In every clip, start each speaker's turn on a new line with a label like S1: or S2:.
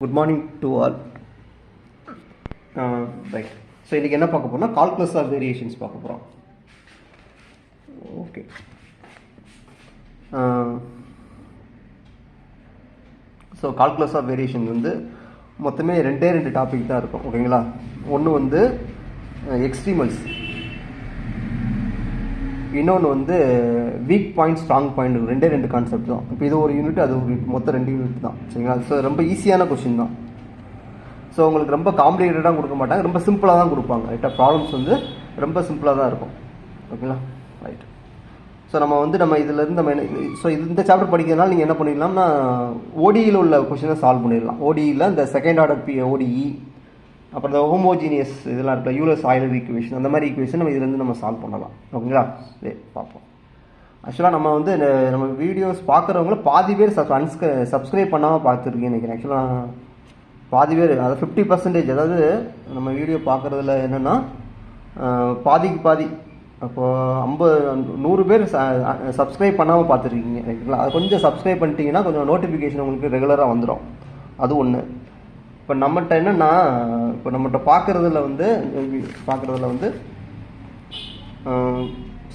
S1: Good morning to all. Right. So இன்றைக்கி என்ன பார்க்க போகிறோம்னா கால்குலஸ் ஆஃப் வேரியேஷன்ஸ் பார்க்க போகிறோம். Okay. So calculus of variation வந்து மொத்தமே ரெண்டு டாபிக் தான் இருக்கும். ஓகேங்களா. ஒன்று வந்து எக்ஸ்ட்ரீமல்ஸ், இன்னொன்று வந்து வீக் பாயிண்ட் ஸ்ட்ராங் பாயிண்ட். ரெண்டு கான்செப்ட் தான். இப்போ இது ஒரு யூனிட், அது ஒரு யூனிட், மொத்தம் 2 யூனிட் தான். சரிங்களா. ஸோ ரொம்ப ஈஸியான கொஷின் தான். ஸோ உங்களுக்கு ரொம்ப காம்ப்ளிகேட்டடாக கொடுக்க மாட்டாங்க, ரொம்ப சிம்பிளாக தான் கொடுப்பாங்க. ரைட்டாக ப்ராப்ளம்ஸ் வந்து ரொம்ப சிம்பிளாக தான் இருக்கும். ஓகேங்களா. ரைட். ஸோ நம்ம இதிலேருந்து இந்த சாப்டர் படிக்கிறதுனால நீங்கள் என்ன பண்ணிடலாம்னா ஓடியில் உள்ள கொஷினை சால்வ் பண்ணிடலாம். ஓடியில் இந்த செகண்ட் ஆர்டர் ஓடிஇ, அப்புறம் இந்த ஹோமோஜீனியஸ் இதெல்லாம் இருக்குல்ல, யூலர்ஸ் ஆய்லர் ஈக்குவேஷன், அந்த மாதிரி ஈக்குவேஷன் நம்ம இதுலேருந்து நம்ம சால்வ் பண்ணலாம். ஓகேங்களா. பார்ப்போம். ஆக்சுவலாக நம்ம வீடியோஸ் பார்க்குறவங்கள பாதி பேர் சப்ஸ்கிரைப் பண்ணாமல் பார்த்துருக்கீங்கன்னு நினைக்கிறேன். ஆக்சுவலாக பாதி பேர், அதாவது 50%, அதாவது நம்ம வீடியோ பார்க்குறதுல என்னென்னா பாதிக்கு பாதி, அப்போது 100 பேர் சப்ஸ்கிரைப் பண்ணாமல் பார்த்துருக்கீங்க. ரைட்டுங்களா. அது கொஞ்சம் சப்ஸ்கிரைப் பண்ணிட்டீங்கன்னா கொஞ்சம் நோட்டிஃபிகேஷன் உங்களுக்கு ரெகுலராக வந்துடும். அது ஒன்று. இப்போ நம்மகிட்ட என்னென்னா, இப்போ நம்மகிட்ட பார்க்குறதுல வந்து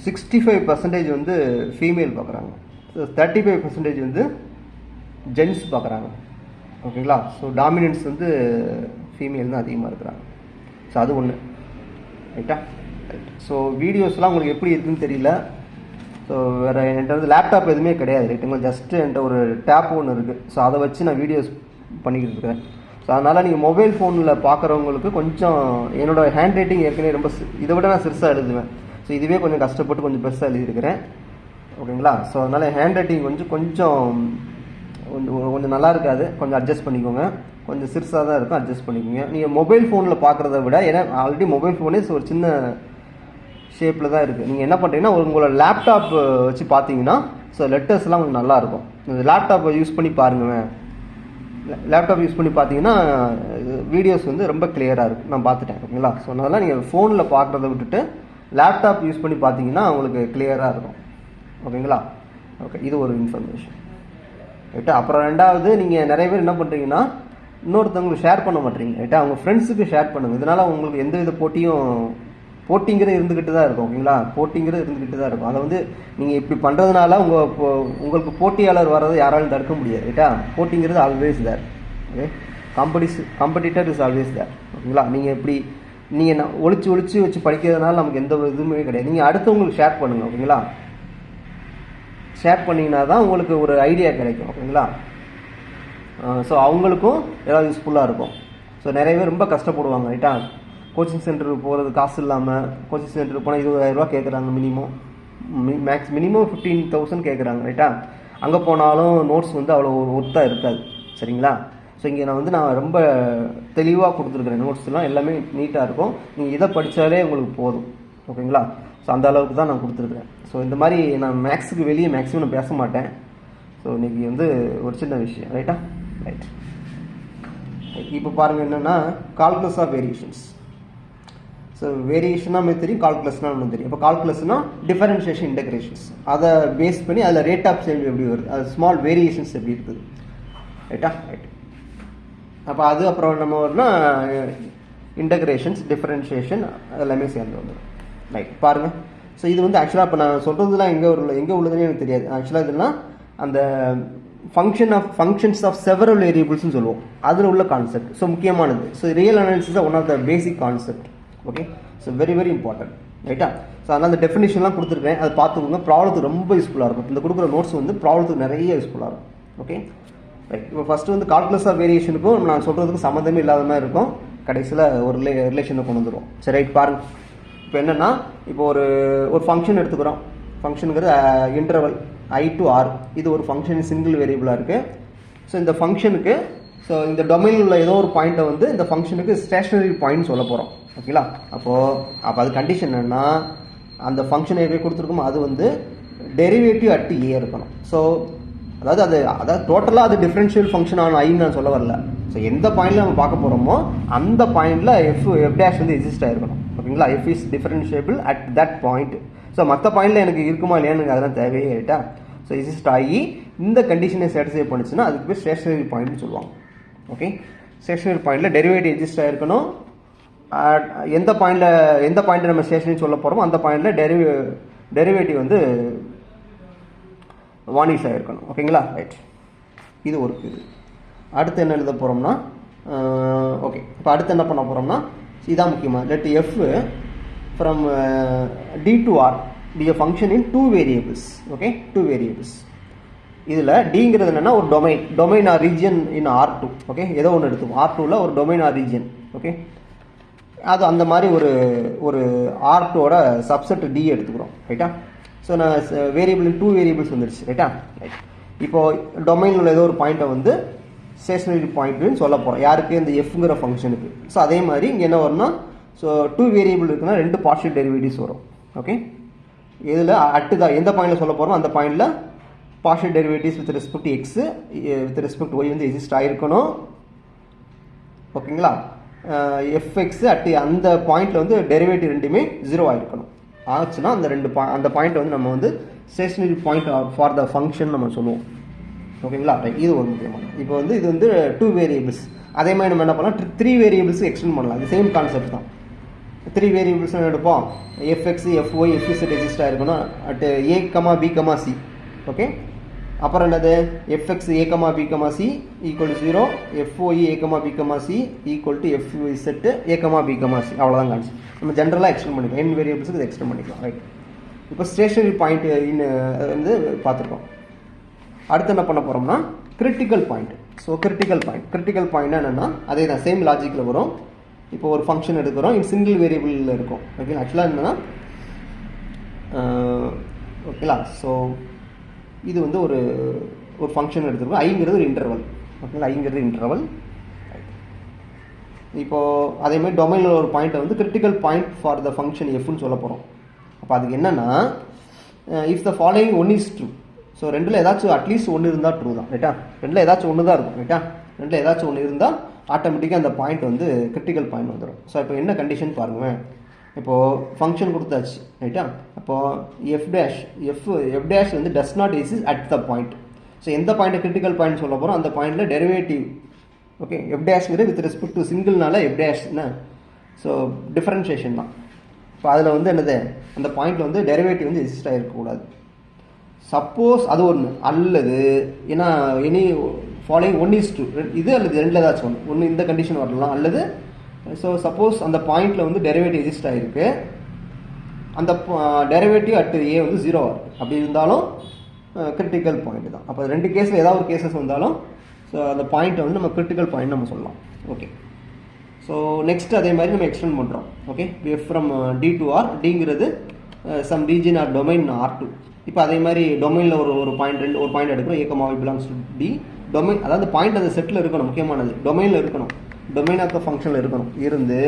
S1: 65% வந்து ஃபீமேல் பார்க்குறாங்க, 35% வந்து ஜென்ஸ் பார்க்குறாங்க. ஓகேங்களா. ஸோ டாமினன்ஸ் வந்து ஃபீமேல் தான் அதிகமாக இருக்கிறாங்க. ஸோ அது ஒன்று. ரைட்டா. ரைட். ஸோ வீடியோஸ்லாம் உங்களுக்கு எப்படி இருக்குதுன்னு தெரியல. ஸோ வேறு என்கிட்ட வந்து லேப்டாப் எதுவுமே கிடையாது. ரைட்டுங்களா. ஜஸ்ட்டு என்கிட்ட ஒரு டேப் ஒன்று இருக்குது. ஸோ அதை வச்சு நான் வீடியோஸ் பண்ணிக்கிட்டு இருக்கிறேன். ஸோ அதனால் நீங்கள் மொபைல் ஃபோனில் பார்க்குறவங்களுக்கு கொஞ்சம் என்னோடய ஹேண்ட் ரைட்டிங் ஏற்கனவே ரொம்ப இதை விட நான் சிறுசாக எழுதுவேன். ஸோ இதுவே கொஞ்சம் கஷ்டப்பட்டு கொஞ்சம் பெருசாக எழுதியிருக்கிறேன். ஓகேங்களா. ஸோ அதனால் ஹேண்ட் ரைட்டிங் கொஞ்சம் நல்லா இருக்காது, கொஞ்சம் அட்ஜஸ்ட் பண்ணிக்கோங்க. கொஞ்சம் சிறுசாக தான் இருக்கும், அட்ஜஸ்ட் பண்ணிக்கோங்க. நீங்கள் மொபைல் ஃபோனில் பார்க்குறத விட, ஏன்னா ஆல்ரெடி மொபைல் ஃபோனே ஒரு சின்ன ஷேப்பில் தான் இருக்குது. நீங்கள் என்ன பண்ணுறீங்கன்னா உங்களோட லேப்டாப் வச்சு பார்த்தீங்கன்னா ஸோ லெட்டர்ஸ்லாம் கொஞ்சம் நல்லாயிருக்கும். இந்த லேப்டாப்பை யூஸ் பண்ணி பாருங்கள். லேப்டாப் யூஸ் பண்ணி பார்த்தீங்கன்னா வீடியோஸ் வந்து ரொம்ப கிளியராக இருக்குது. நான் பார்த்துட்டேன். ஓகேங்களா. ஸோ அதனால் நீங்கள் ஃபோனில் பார்க்குறத விட்டுட்டு லேப்டாப் யூஸ் பண்ணி பார்த்தீங்கன்னா உங்களுக்கு கிளியராக இருக்கும். ஓகேங்களா. ஓகே. இது ஒரு இன்ஃபர்மேஷன். ரைட்டா. அப்புறம் ரெண்டாவது, நீங்கள் நிறைய பேர் என்ன பண்ணுறீங்கன்னா இன்னொருத்தவங்களுக்கு ஷேர் பண்ண மாட்டீங்க. ரைட்டா. அவங்க ஃப்ரெண்ட்ஸுக்கு ஷேர் பண்ணுங்கள். இதனால் உங்களுக்கு எந்த வித போட்டிங்கிறது இருந்துக்கிட்டு தான் இருக்கும். ஓகேங்களா. போட்டிங்கிறது இருந்துக்கிட்டு தான் இருக்கும். அதை வந்து நீங்கள் இப்படி பண்ணுறதுனால உங்களுக்கு போட்டியாளர் வர்றதை யாராலும் தடுக்க முடியாது. ரைட்டா. போட்டிங்கிறது always there. Okay. Competitor is always there. ஓகேங்களா. நீங்கள் ஒளிச்சு வச்சு படிக்கிறதுனால நமக்கு எந்த இதுவுமே கிடையாது. நீங்கள் அடுத்தவங்களுக்கு ஷேர் பண்ணுங்கள். ஓகேங்களா. ஷேர் பண்ணிங்கன்னா தான் உங்களுக்கு ஒரு ஐடியா கிடைக்கும். ஓகேங்களா. ஸோ அவங்களுக்கும் ஏதாவது யூஸ்ஃபுல்லாக இருக்கும். ஸோ நிறைய பேர் ரொம்ப கஷ்டப்படுவாங்க. ரைட்டா. கோச்சிங் சென்டருக்கு போகிறது காசு இல்லாமல், கோச்சிங் சென்டருக்கு போனால் 20,000 கேட்குறாங்க. மினிமம் 15,000 கேட்குறாங்க. ரைட்டா. அங்கே போனாலும் நோட்ஸ் வந்து அவ்வளோ ஒர்த்தாக இருக்காது. சரிங்களா. ஸோ இங்கே நான் ரொம்ப தெளிவாக கொடுத்துருக்குறேன். நோட்ஸ்லாம் எல்லாமே நீட்டாக இருக்கும். நீங்கள் இதை படித்தாலே உங்களுக்கு போதும். ஓகேங்களா. ஸோ அந்த அளவுக்கு தான் நான் கொடுத்துருக்குறேன். ஸோ இந்த மாதிரி நான் மேக்ஸுக்கு வெளியே மேக்ஸிமம் நான் பேச மாட்டேன். ஸோ இன்றைக்கி வந்து ஒரு சின்ன விஷயம். ரைட்டா. ரைட். இப்போ பாருங்கள் என்னென்னா கால்குலஸ் ஆஃப் வேரியேஷன்ஸ். ஸோ வேரியேஷனாக நமக்கு தெரியும், கால்குலஸ்னால் நமக்கு தெரியும். இப்போ கால்குலஸ்னால் டிஃபரன்ஷியேஷன் இன்டகிரேஷன்ஸ், அதை பேஸ் பண்ணி அதில் ரேட் ஆஃப் சேஞ்ச் எப்படி வருது, அது ஸ்மால் வேரியேஷன்ஸ் எப்படி இருக்குது. ரைட்டா. ரைட். அப்போ அப்புறம் நம்ம வரனா இன்டகிரேஷன்ஸ், டிஃபரன்ஷியேஷன் எல்லாமே சேர்ந்து வந்துடும். ரைட். பாருங்கள். ஸோ இது வந்து ஆக்சுவலாக இப்போ நான் சொல்கிறதுலாம் எங்கே உள்ளதுன்னு எனக்கு தெரியாது. ஆக்சுவலாக இதெல்லாம் அந்த ஃபங்க்ஷன்ஸ் ஆஃப் செவரல் வேரியபிள்ஸ்னு சொல்லுவோம். அதில் உள்ள கான்செப்ட். ஸோ முக்கியமானது. So real analysis one of the basic concept. Okay. So very very important. ரைட்டா. ஸோ அதனால் அந்த டெஃபினிஷன்லாம் கொடுத்துருக்கேன், அதை பார்த்துக்கோங்க. ப்ராப்ளத்துக்கு ரொம்ப யூஸ்ஃபுல்லாக இருக்கும். இந்த கொடுக்குற நோட்ஸ் வந்து ப்ராப்ளத்துக்கு நிறைய யூஸ்ஃபுல்லாக இருக்கும். ஓகே. ரைட். இப்போ ஃபஸ்ட்டு வந்து கால்குலஸ் ஆஃப் வேரியேஷனுக்கும் நான் சொல்கிறதுக்கு சம்மந்தமே இல்லாத மாதிரி இருக்கும். கடைசியில் ஒரு ரிலேஷனை கொண்டு வந்துடுவோம். சரி. ரைட். பாருங்கள். இப்போ என்னென்னா, இப்போ ஒரு ஃபங்க்ஷன் எடுத்துக்கிறோம். ஃபங்க்ஷனுங்கிறது இன்டர்வல் I to R. இது ஒரு ஃபங்க்ஷன் சிங்கிள் வேரியபிளாக இருக்குது. ஸோ இந்த ஃபங்க்ஷனுக்கு இந்த டொமைனில் உள்ள ஏதோ ஒரு பாயிண்ட்டை வந்து இந்த ஃபங்க்ஷனுக்கு ஸ்டேஷனரி பாயிண்ட் சொல்ல போகிறோம். ஓகேங்களா. அப்போ அது கண்டிஷன் என்னென்னா, அந்த ஃபங்க்ஷன் எப்படி கொடுத்துருக்கோமோ அது வந்து டெரிவேட்டிவ் அட் A இருக்கணும். ஸோ அதாவது டோட்டலாக அது டிஃப்ரென்ஷியல் ஃபங்க்ஷன் ஆன ஐன்னு நான் சொல்ல வரல. ஸோ எந்த பாயிண்டில் நம்ம பார்க்க போகிறோமோ அந்த பாயிண்டில் எஃப் டேஷ் வந்து எக்ஸிஸ்ட் ஆகிருக்கணும். ஓகேங்களா. F is differentiable at that point. So மற்ற பாயிண்டில் எனக்கு இருக்குமா இல்லையான்னு அதெல்லாம் தேவையே. ரைட்டா. ஸோ எக்ஸிஸ்ட் ஆகி இந்த கண்டிஷனை சாட்டிஸ்ஃபை பண்ணிச்சுன்னா அதுக்கு பேர் ஸ்டேஷனரி பாயிண்ட்னு சொல்லுவாங்க. ஓகே, ஸ்டேஷனரி பாயிண்டில் டெரிவேட்டிவ் எக்ஸிஸ்ட் ஆகிருக்கணும். எந்த பாயிண்ட்டில் நம்ம ஸ்டேஷனரி சொல்ல போகிறோமோ அந்த பாயிண்டில் டெரிவேட்டிவ் வந்து வானிஷ் ஆகிருக்கணும். ஓகேங்களா, ரைட். இது ஒரு இது. அடுத்து என்ன எழுத போகிறோம்னா, ஓகே, இப்போ அடுத்து என்ன பண்ண போகிறோம்னா, இதான் முக்கியமாக, let f from D to R be a function in 2 variables. Okay, 2 variables. இதில் டிங்கிறது என்னென்னா ஒரு domain or region in R2. Okay, ஏதோ ஒன்று எடுத்துக்கும். R2வில் ஒரு டொமைன் ஆர் ரீஜியன். ஓகே, அது அந்த மாதிரி ஒரு R2ஓட சப்செட் டி எடுத்துக்கிறோம். ரைட்டா? ஸோ நான் வேரியபிள் 2 வேரியபிள்ஸ் வந்துடுச்சு. ரைட்டா? ரைட். இப்போது டொமைனில் உள்ள ஏதோ ஒரு பாயிண்ட்டை வந்து ஸ்டேஷனரி பாயிண்ட்டுன்னு சொல்ல போகிறோம். யாருக்கு? இந்த எஃப்ங்கிற ஃபங்க்ஷனுக்கு. ஸோ அதே மாதிரி இங்கே என்ன வரும்னா, ஸோ 2 வேரியபிள் இருக்குன்னா 2 பார்ஷியல் டெரிவேட்டிவ்ஸ் வரும். ஓகே, இதில் தான் எந்த பாயிண்டில் சொல்ல போகிறோம் அந்த பாயிண்டில் partial derivatives with respect x with respect y வந்து எக்ஸிஸ்ட் ஆகிருக்கணும். ஓகேங்களா, எஃப்எக்ஸ் அந்த பாயிண்டில் வந்து டெரிவேட்டிவ் ரெண்டுமே 0 ஆகிருக்கணும். ஆச்சுன்னா அந்த பாயிண்ட் வந்து நம்ம வந்து stationary point for the function நம்ம சொல்லுவோம். ஓகேங்களா, இது ஒரு முக்கியமான. இப்போ வந்து இது வந்து 2 வேரியபிள்ஸ். அதே மாதிரி நம்ம என்ன பண்ணலாம், 3 வேரியபிள்ஸ் எக்ஸ்டெண்ட் பண்ணலாம். இது சேம் கான்செப்ட் தான். 3 வேரியபிள்ஸ் எடுப்போம். எஃப்எக்ஸ் எஃப்ஒய் எஃப்இசட் எக்ஸிஸ்ட் ஆகிருக்கணும் at a comma b comma c. Okay, அப்புறம் என்னது, f x a comma b comma c equal to 0, f y a comma b comma c equal to f z a comma b comma c. அவ்வளோதான் concept. நம்ம ஜென்ரலாக extend பண்ணிக்கலாம். n வேரியபிள்ஸுக்கு இதை extend பண்ணிக்கலாம். Right. இப்போ stationary point வந்து பார்த்துருக்கோம். அடுத்து என்ன பண்ண போகிறோம்னா critical point. So critical point என்னென்னா அதே தான், சேம் லாஜிக்கில் வரும். இப்போ ஒரு ஃபங்க்ஷன் எடுக்கிறோம், இது சிங்கிள் வேரியபிளில் இருக்கும். ஓகே, ஆக்சுவலாக என்னென்னா ஓகேங்களா, ஸோ இது வந்து ஒரு ஃபங்க்ஷன் எடுத்துருக்கோம். ஐங்கிறது ஒரு இன்டர்வல். ஓகேங்களா, ஐங்கிறது இன்டர்வல். இப்போது அதேமாதிரி டொமைனில் ஒரு பாயிண்ட்டை வந்து critical point for the function எஃப்னு சொல்ல போகிறோம். அப்போ அதுக்கு என்னென்னா, if the following one is true. So ரெண்டில் ஏதாச்சும் அட்லீஸ்ட் ஒன்று இருந்தால் ட்ரூ தான். ரைட்டா? ரெண்டில் ஏதாச்சும் ஒன்று தான் இருக்கும். ரைட்டா? ரெண்டில் ஏதாச்சும் ஒன்று இருந்தால் ஆட்டோமேட்டிக்காக அந்த பாயிண்ட் வந்து கிரிட்டிக்கல் பாயிண்ட் வந்துடும். ஸோ இப்போ என்ன கண்டிஷன் பாருங்கள். இப்போது ஃபங்க்ஷன் கொடுத்தாச்சு. ரைட்டா? அப்போது எஃப் டேஷ் வந்து does not exist at the point. So எந்த பாயிண்ட்டை கிரிட்டிக்கல் பாயிண்ட் சொல்ல போகிறோம் அந்த பாயிண்டில் டெரிவேட்டிவ். ஓகே, எஃப் டேஷ்ங்கிறது வித் ரெஸ்பெக்ட் டு சிங்கிள்னால எஃப் டேஷ் என்ன, ஸோ டிஃபரன்ஷியேஷன் தான். இப்போ அதில் வந்து என்னது, அந்த பாயிண்டில் வந்து டெரிவேட்டிவ் வந்து எக்ஸிஸ்ட் ஆகிருக்கக்கூடாது. சப்போஸ் அது ஒன்று அல்லது ஏன்னா any following one is two, இது அல்லது ரெண்டில் ஏதாச்சும் ஒன்று இந்த கண்டிஷன் வரலாம். அல்லது ஸோ சப்போஸ் அந்த பாயிண்டில் வந்து டெரிவேட்டிவ் எக்ஸிஸ்ட் ஆகிருக்கு, அந்த டெரிவேட்டிவ் அட் ஏ வந்து 0 ஆகும். அப்படி இருந்தாலும் கிரிட்டிக்கல் பாயிண்ட் தான். அப்போ 2 கேஸில் ஏதாவது ஒரு கேசஸ் வந்தாலும் ஸோ அந்த பாயிண்ட்டை வந்து நம்ம கிரிட்டிக்கல் பாயிண்ட் நம்ம சொல்லலாம். ஓகே, ஸோ நெக்ஸ்ட் அதே மாதிரி நம்ம எக்ஸ்டெண்ட் பண்ணுறோம். Okay, f from D to r, டிங்கிறது some region or domain R2. இப்போ அதே மாதிரி டொமைனில் ஒரு பாயிண்ட் எடுக்கிறோம். A comma belongs to d. Domain அதாவது பாயிண்ட் அந்த செட்டில் இருக்கணும். முக்கியமானது டொமைனில் இருக்கணும். டொமைன் ஆஃப் த ஃபங்க்ஷனில் இருக்கணும். இருந்து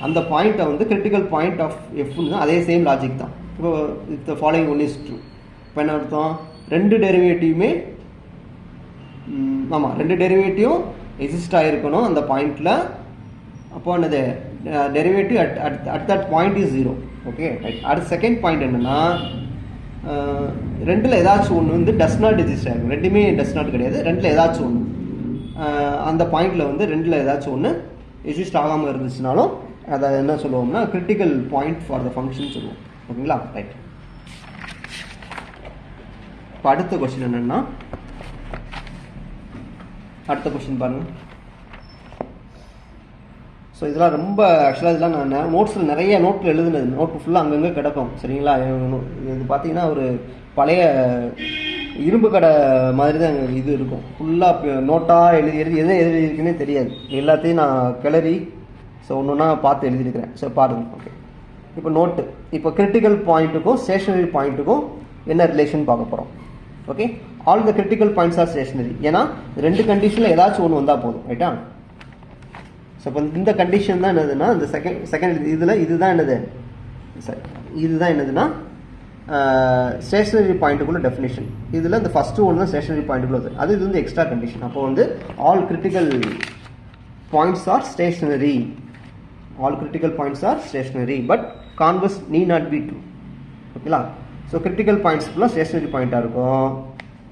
S1: அந்த பாயிண்ட்டை வந்து கிரிட்டிக்கல் பாயிண்ட் ஆஃப் எஃப்னு அதே சேம் லாஜிக் தான். இப்போ if the following one is true, இப்போ என்ன அர்த்தம், 2 டெரிவேட்டிவ்மே ஆமாம் 2 டெரிவேட்டிவும் எக்ஸிஸ்ட் ஆகிருக்கணும் அந்த பாயிண்டில். அப்போ என்னது, derivative at that point is 0. Okay, right. அடுத்த செகண்ட் பாயிண்ட் என்னென்னா, 2ல் ஏதாச்சும் ஒன்று வந்து டஸ் நாட் எக்ஸிஸ்ட் ஆகிருக்கும். 2மே டஸ் நாட் கிடையாது, 2ல் ஏதாச்சும் ஒன்று அந்த பாயிண்டில் வந்து 2ல் ஏதாச்சும் ஒன்று எக்ஸிஸ்ட் ஆகாமல் இருந்துச்சுனாலும் அதை என்ன சொல்லுவோம்னா critical point for the function சொல்லுவோம். ஓகேங்களா, ரைட். இப்போ அடுத்த கொஸ்டின் என்னென்னா, அடுத்த கொஸ்டின் பாருங்கள். ஸோ இதெல்லாம் ரொம்ப ஆக்சுவலாக இதெல்லாம் நான் நோட்ஸில் நிறைய நோட்டில் எழுதுனது, நோட்டு ஃபுல்லாக அங்கங்கே கிடக்கும். சரிங்களா, இது பார்த்தீங்கன்னா ஒரு பழைய இரும்பு கடை மாதிரி தான் இது இருக்கும். ஃபுல்லாக நோட்டாக எதை எழுதியிருக்குன்னே தெரியாது. எல்லாத்தையும் நான் கிளறி ஸோ ஒன்று ஒன்றா பார்த்து எழுதியிருக்கிறேன். ஸோ பாருங்கள். ஓகே, இப்போ நோட்டு, இப்போ கிரிட்டிக்கல் பாயிண்ட்டுக்கும் ஸ்டேஷனரி பாயிண்ட்டுக்கும் என்ன ரிலேஷன் பார்க்க போகிறோம். Okay, all the critical points are stationary. ஏன்னா 2 கண்டிஷனில் ஏதாச்சும் ஒன்று வந்தால் போதும். ரைட்டா? ஸோ இப்போ இந்த கண்டிஷன் தான் என்னதுன்னா, இந்த செகண்ட் இதில் இதுதான் என்னதுன்னா ஸ்டேஷனரி பாயிண்ட்டுக்குள்ள டெஃபினிஷன். இதில் இந்த ஃபஸ்ட்டு ஒன்று தான் ஸ்டேஷனரி பாயிண்ட்டுக்குள்ள வருது. அது இது வந்து எக்ஸ்ட்ரா கண்டிஷன். அப்போ வந்து all critical points are stationary. All critical points are stationary but converse need not be true. ஓகேங்களா, ஸோ கிரிட்டிக்கல் பாயிண்ட்ஸ் ஃபுல்லாக ஸ்டேஷனரி பாயிண்ட்டாக இருக்கும்.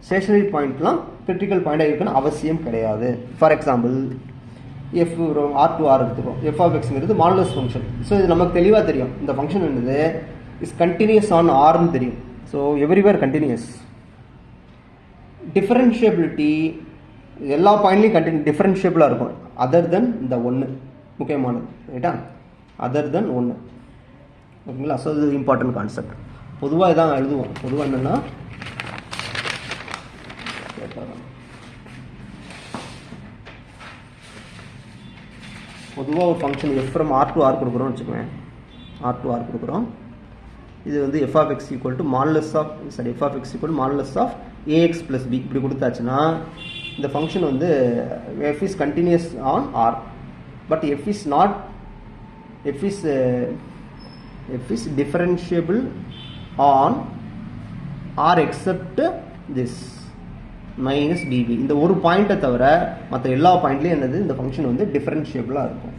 S1: ஸ்டேஷனரி பாயிண்ட்லாம் கிரிட்டிக்கல் பாயிண்டாக இருக்குன்னு அவசியம் கிடையாது. ஃபார் எக்ஸாம்பிள் எஃப் R2R எடுத்துக்கோம். எஃப் ஆஃப் எக்ஸுங்கிறது மாடுலஸ் ஃபங்க்ஷன். ஸோ இது நமக்கு தெளிவாக தெரியும், இந்த ஃபங்க்ஷன் என்னது இஸ் கண்டினியூஸ் ஆன் ஆர்னு தெரியும். So everywhere continuous. டிஃபரன்ஷியபிலிட்டி எல்லா பாயிண்ட்லையும் டிஃபரன்ஷியபிளாக இருக்கும் அதர் தென் இந்த ஒன்று, முக்கியமானது ரைட்டா, அதர் தென் ஒன்று. ஓகேங்களா? ஸோ இது இம்பார்ட்டன்ட் கான்செப்ட். பொதுவாக இதான் எழுதுவோம். பொதுவாக என்னென்னா பொதுவாக ஒரு ஃபங்க்ஷன் எஃப் ஃப்ரம் R2R கொடுக்குறோம்னு வச்சுக்கோங்க. R2R கொடுக்குறோம். இது வந்து f of x equal to modulus of f of x equal modulus of ax plus b இப்படி கொடுத்தாச்சுன்னா இந்த ஃபங்க்ஷன் வந்து f is continuous on R, but f is differentiable on R except this minus D P. இந்த ஒரு பாயிண்ட்டை தவிர மற்ற எல்லா பாயிண்ட்லையும் என்னது இந்த ஃபங்க்ஷன் வந்து டிஃபரன்ஷியபிளாக இருக்கும்.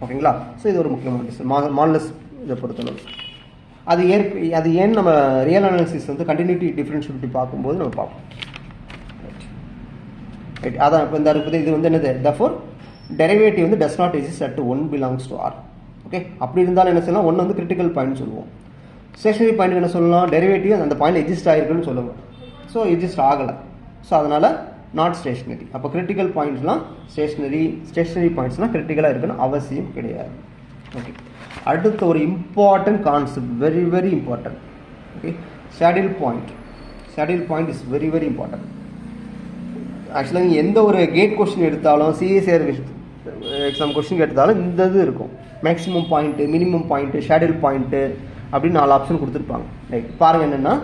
S1: ஓகேங்களா? ஸோ இது ஒரு முக்கியமான விஷயம் மாடுலஸ் இதை பொறுத்தளவு. அது ஏன் நம்ம ரியல் அனாலிசிஸ் வந்து கண்டினியூட்டி டிஃபரன்ஷியபிலிட்டி பார்க்கும்போது நம்ம பார்ப்போம். ரைட், அதான் இப்போ இந்த இருக்குது. இது வந்து என்னது therefore டெரிவேட்டிவ் வந்து does not exist at 1 belongs to R. Okay, அப்படி இருந்தாலும் என்ன சொல்லலாம், ஒன்று வந்து கிரிட்டிக்கல் பாயிண்ட் சொல்லுவோம். ஸ்டேஷனரி பாயிண்ட் என்ன சொல்லலாம், டெரிவேட்டிவ் அந்த பாயிண்ட் எக்ஸிஸ்ட் ஆகிருக்குன்னு சொல்லுவோம். ஸோ எக்ஸிஸ்ட் ஆகலை, ஸோ அதனால் நாட் ஸ்டேஷனரி. அப்போ கிரிட்டிக்கல் பாயிண்ட்ஸ்லாம் ஸ்டேஷனரி பாயிண்ட்ஸ்லாம் கிரிட்டிக்கலாக இருக்குன்னு அவசியம் கிடையாது. ஓகே, அடுத்த ஒரு important concept, very very important. Okay, saddle point is very very important. ஆக்சுவலாக நீங்கள் எந்த ஒரு கேட் கொஸ்டின் எடுத்தாலும், சிஎஸ்ஆர் எக்ஸாம் கொஸ்டின் எடுத்தாலும் இந்த இது இருக்கும். மேக்ஸிமம் பாயிண்ட்டு, மினிமம் பாயிண்ட்டு, ஷேடில் பாயிண்ட்டு அப்படின்னு 4 ஆப்ஷன் கொடுத்துருப்பாங்க. ரைட், பாருங்கள் என்னென்னா,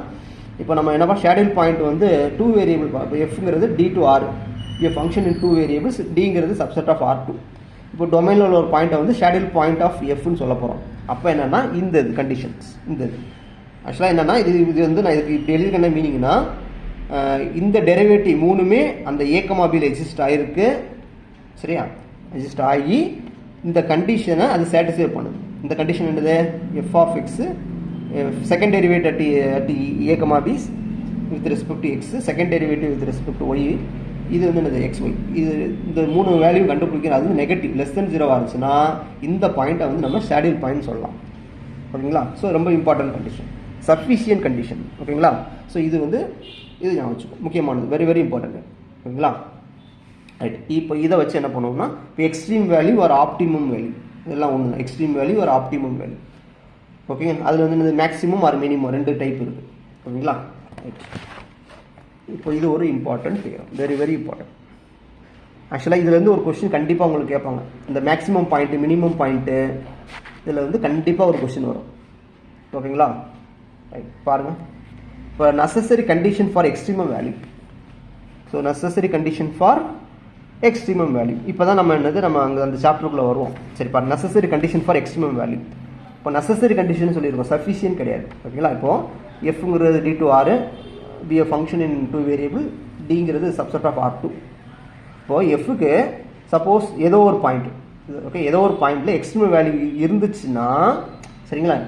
S1: இப்போ நம்ம என்னப்பா ஷேடில் பாயிண்ட் வந்து 2 வேரியபிள். இப்போ எஃப்ங்கிறது D to R, function in 2 variables, டிங்கிறது சப்செட் ஆஃப் R2. இப்போ டொமைனில் உள்ள ஒரு பாயிண்ட்டை வந்து ஷேடில் பாயிண்ட் ஆஃப் எஃப்னு சொல்ல போகிறோம். அப்போ என்னென்னா இந்த கண்டிஷன்ஸ், இந்த ஆக்சுவலாக என்னென்னா இது வந்து நான் இதுக்கு இப்படி எழுதிக்க என்ன மீனிங்னா, இந்த டெரிவேட்டிவ் மூணுமே அந்த ஏகமாபியில் எக்ஸிஸ்ட் ஆகிருக்கு. சரியா? எக்ஸிஸ்ட் ஆகி இந்த கண்டிஷனை அது சாட்டிஸ்ஃபை பண்ணுது. இந்த கண்டிஷன் என்னது, f of x second derivative at a comma b is with respect to x, second derivative with respect to y, இது வந்து என்னது எக்ஸ் ஒய். இது இந்த 3 வேல்யூ கண்டுபிடிக்கிறது, அது நெகட்டிவ் <0 இருந்துச்சுன்னா இந்த பாயிண்ட்டை வந்து நம்ம ஷேடில் பாயிண்ட் சொல்லலாம். ஓகேங்களா? ஸோ ரொம்ப இம்பார்ட்டன்ட் கண்டிஷன், சஃபிஷியன்ட் கண்டிஷன். ஓகேங்களா? ஸோ இது வந்து இது ஞாபகம் வச்சுக்கோ, முக்கியமானது, வெரி வெரி இம்பார்ட்டன்ட். ஓகேங்களா? ரைட், இப்போ இதை வச்சு என்ன பண்ணுவோம்னா, இப்போ எக்ஸ்ட்ரீம் வேல்யூ ஒரு ஆப்டிமம் வேல்யூ, இதெல்லாம் ஒன்று தான். எக்ஸ்ட்ரீம் வேல்யூ ஒரு ஆப்டிமம் வேல்யூ. ஓகேங்க, அதில் வந்து மேக்ஸிமம் ஆர் மினிமம் 2 டைப் இருக்குது. ஓகேங்களா? ரைட், இப்போ இது ஒரு important theorem, very very important. ஆக்சுவலாக இதில் வந்து ஒரு கொஸ்டின் கண்டிப்பாக உங்களுக்கு கேட்பாங்க. இந்த மேக்ஸிமம் பாயிண்ட்டு, மினிமம் பாயிண்ட்டு, இதில் வந்து கண்டிப்பாக ஒரு கொஸ்டின் வரும். ஓகேங்களா? ரைட், பாருங்கள். இப்போ necessary condition for extremum value. So necessary condition for extremum value. இப்போ தான் நம்ம என்னது, நம்ம அங்கே அந்த சாப்டருக்குள்ளே வருவோம். சரி, பாருங்க, necessary condition for extremum value. இப்போ நெசசரி கண்டிஷன் சொல்லியிருக்கோம், சஃபிஷியன்ட் கிடையாது. ஓகேங்களா? இப்போது எஃப்ங்கிறது D to R, be a function in 2 variable, டிங்கிறது சப்செட் ஆஃப் R2. இப்போது எஃப்க்கு சப்போஸ் ஏதோ ஒரு பாயிண்ட், ஓகே, ஏதோ ஒரு பாயிண்டில் எக்ஸ்ட்ரீமம் வேல்யூ இருந்துச்சுன்னா, சரிங்களா,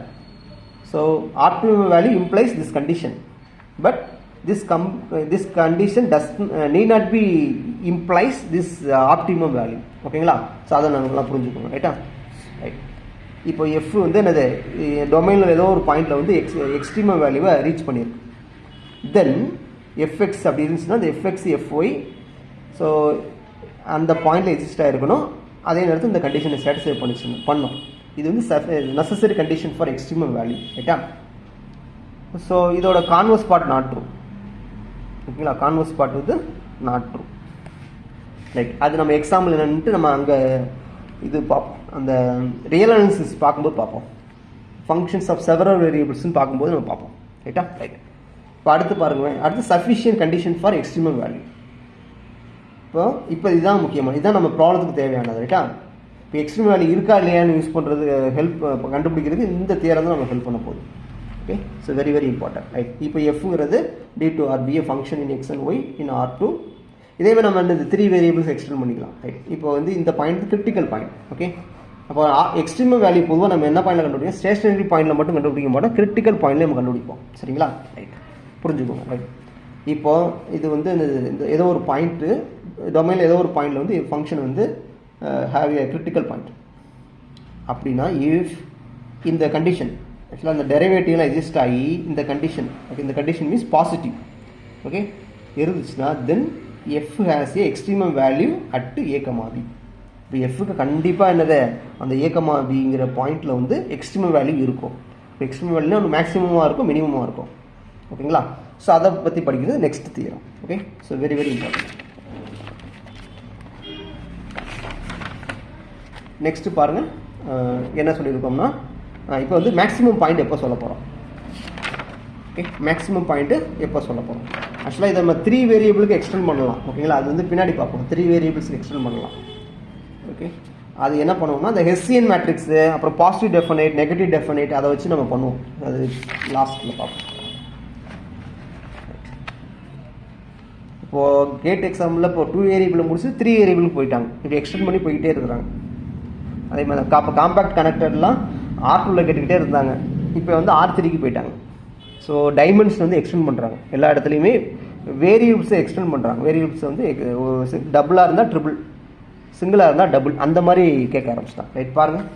S1: so optimum value implies this condition, but this condition need not be implies this optimum value. ஓகேங்களா? ஸோ அதை நல்லா புரிஞ்சுக்கோங்க. ரைட்டா? ரைட், இப்போ எஃப் வந்து என்னது, டொமைனில் ஏதோ ஒரு பாயிண்டில் வந்து எக்ஸ்ட்ரீமம் வேல்யூவை ரீச் பண்ணியிருக்கு. தென் எஃப்எக்ஸ் அப்படி இருந்துச்சுன்னா அந்த எஃப்எக்ஸ் எஃப்ஒய், ஸோ அந்த பாயிண்டில் எக்ஸிஸ்ட் ஆகிருக்கணும். அதே நேரத்தில் இந்த கண்டிஷனை சாட்டிஸ்ஃபை பண்ணணும். இது வந்து necessary condition for extremum value. ரைட்டா? ஸோ இதோட கான்வர்ஸ் பார்ட் நாட் ட்ரூ. ஓகேங்களா? கான்வர்ஸ் பார்ட் வந்து நாட் ட்ரூ. ரைட், அது நம்ம எக்ஸாம்பிள் என்னன்ட்டு நம்ம அங்கே இது பார்ப்போம், அந்த ரியல் அனாலிசிஸ் பார்க்கும்போது பார்ப்போம். ஃபங்க்ஷன்ஸ் ஆஃப் செவரல் வேரியபிள்ஸ்னு பார்க்கும்போது நம்ம பார்ப்போம். ரைட்டா? ரைட், இப்போ அடுத்து பாருங்கள். அடுத்து sufficient condition for extremum value. இப்போ இதுதான் முக்கியமான, இதுதான் நம்ம ப்ராப்ளத்துக்கு தேவையானது. ரைட்டா? இப்போ எக்ஸ்ட்ரீம் வேல்யூ இருக்கா இல்லையான்னு யூஸ் பண்ணுறது, ஹெல்ப் கண்டுபிடிக்கிறதுக்கு இந்த தியரம் தான் நம்ம ஹெல்ப் பண்ண போகுது. Okay, so very very important. Right, இப்போ எஃப்ங்கிறது D to R, be a function in X and Y in R2. இதேமாதிரி நம்ம இந்த 3 வேரியபிள்ஸ் எக்ஸ்டெண்ட் பண்ணிக்கலாம். ரைட், இப்போ வந்து இந்த பாயிண்ட் கிரிட்டிக்கல் பாயிண்ட். ஓகே, அப்போ எக்ஸ்ட்ரீமம் வேல்யூ பொதுவாக நம்ம என்ன பாயிண்டில் கண்டுபிடிக்கும், ஸ்டேஷனரி பாயிண்டில் மட்டும் கண்டுபிடிக்க மாட்டோம், கிரிட்டிக்கல் பாயிண்ட்லேயே நம்ம கண்டுபிடிப்போம். சரிங்களா? ரைட், புரிஞ்சுக்கோங்க. ரைட், இப்போ இது வந்து இந்த ஏதோ ஒரு பாயிண்ட்டு டொமைனில் ஏதோ ஒரு பாயிண்டில் வந்து ஃபங்க்ஷன் வந்து ஹேவ் ஏ கிரிட்டிக்கல் பாயிண்ட் அப்படின்னா இஃப் இந்த கண்டிஷன் ஆக்சுவலாக அந்த டெரிவேட்டிவ்லாம் எக்ஸிஸ்ட் ஆகி இந்த கண்டிஷன் ஓகே இந்த கண்டிஷன் மீன்ஸ் பாசிட்டிவ் ஓகே இருந்துச்சுன்னா then f has a extremum value at a comma b. இப்போ எஃப்க்கு கண்டிப்பாக என்னது அந்த ஏ கமா பிங்கிற பாயிண்டில் வந்து எக்ஸ்ட்ரீமம் வேல்யூ இருக்கும். இப்போ எக்ஸ்ட்ரீமம் வேல்யூனா ஒன்று மேக்ஸிமமாக இருக்கும் மினிமமாக இருக்கும் ஓகேங்களா. ஸோ அதை பற்றி படிக்கிறது next theorem. Okay so very very important. Next பாருங்கள் என்ன சொல்லியிருக்கோம்னா இப்போ வந்து மேக்ஸிமம் பாயிண்ட் எப்போ சொல்ல போகிறோம். ஓகே மேக்ஸிமம் பாயிண்ட்டு எப்போ சொல்ல போகிறோம். ஆக்சுவலாக இதை நம்ம 3 வேரியபிளுக்கு எக்ஸ்டெண்ட் பண்ணலாம் ஓகேங்களா. அது வந்து பின்னாடி பார்ப்போம். 3 வேரியபிள்ஸ்க்கு எக்ஸ்டெண்ட் பண்ணலாம். ஓகே அது என்ன பண்ணுவோம்னா அந்த ஹெஸ்ஸியன் மேட்ரிக்ஸு அப்புறம் பாசிட்டிவ் டெஃபினைட் நெகட்டிவ் டெஃபினைட் அதை வச்சு நம்ம பண்ணுவோம். அது லாஸ்ட்டில் பார்ப்போம். இப்போது கேட் எக்ஸாம்பிளில் இப்போ 2 வேரியபிள் முடிச்சு 3 வேரியபிளுக்கு போயிட்டாங்க. இப்போ எக்ஸ்டெண்ட் பண்ணி போய்கிட்டே இருக்கிறாங்க. அதே மாதிரி இப்போ காம்பேக்ட் கனெக்டர்லாம் R2ல் கேட்டுக்கிட்டே இருந்தாங்க. இப்போ வந்து R3க்கு போயிட்டாங்க. ஸோ டைமென்ஷன் வந்து எக்ஸ்டெண்ட் பண்ணுறாங்க. எல்லா இடத்துலையுமே வேரியபிள்ஸை எக்ஸ்டெண்ட் பண்ணுறாங்க. வேரியபிள்ஸ் வந்து டபுளாக இருந்தால் ட்ரிபிள், சிங்கிளாக இருந்தால் டபுள், அந்த மாதிரி கேட்க ஆரம்பிச்சிட்டாங்க. ரைட் பாருங்கள்.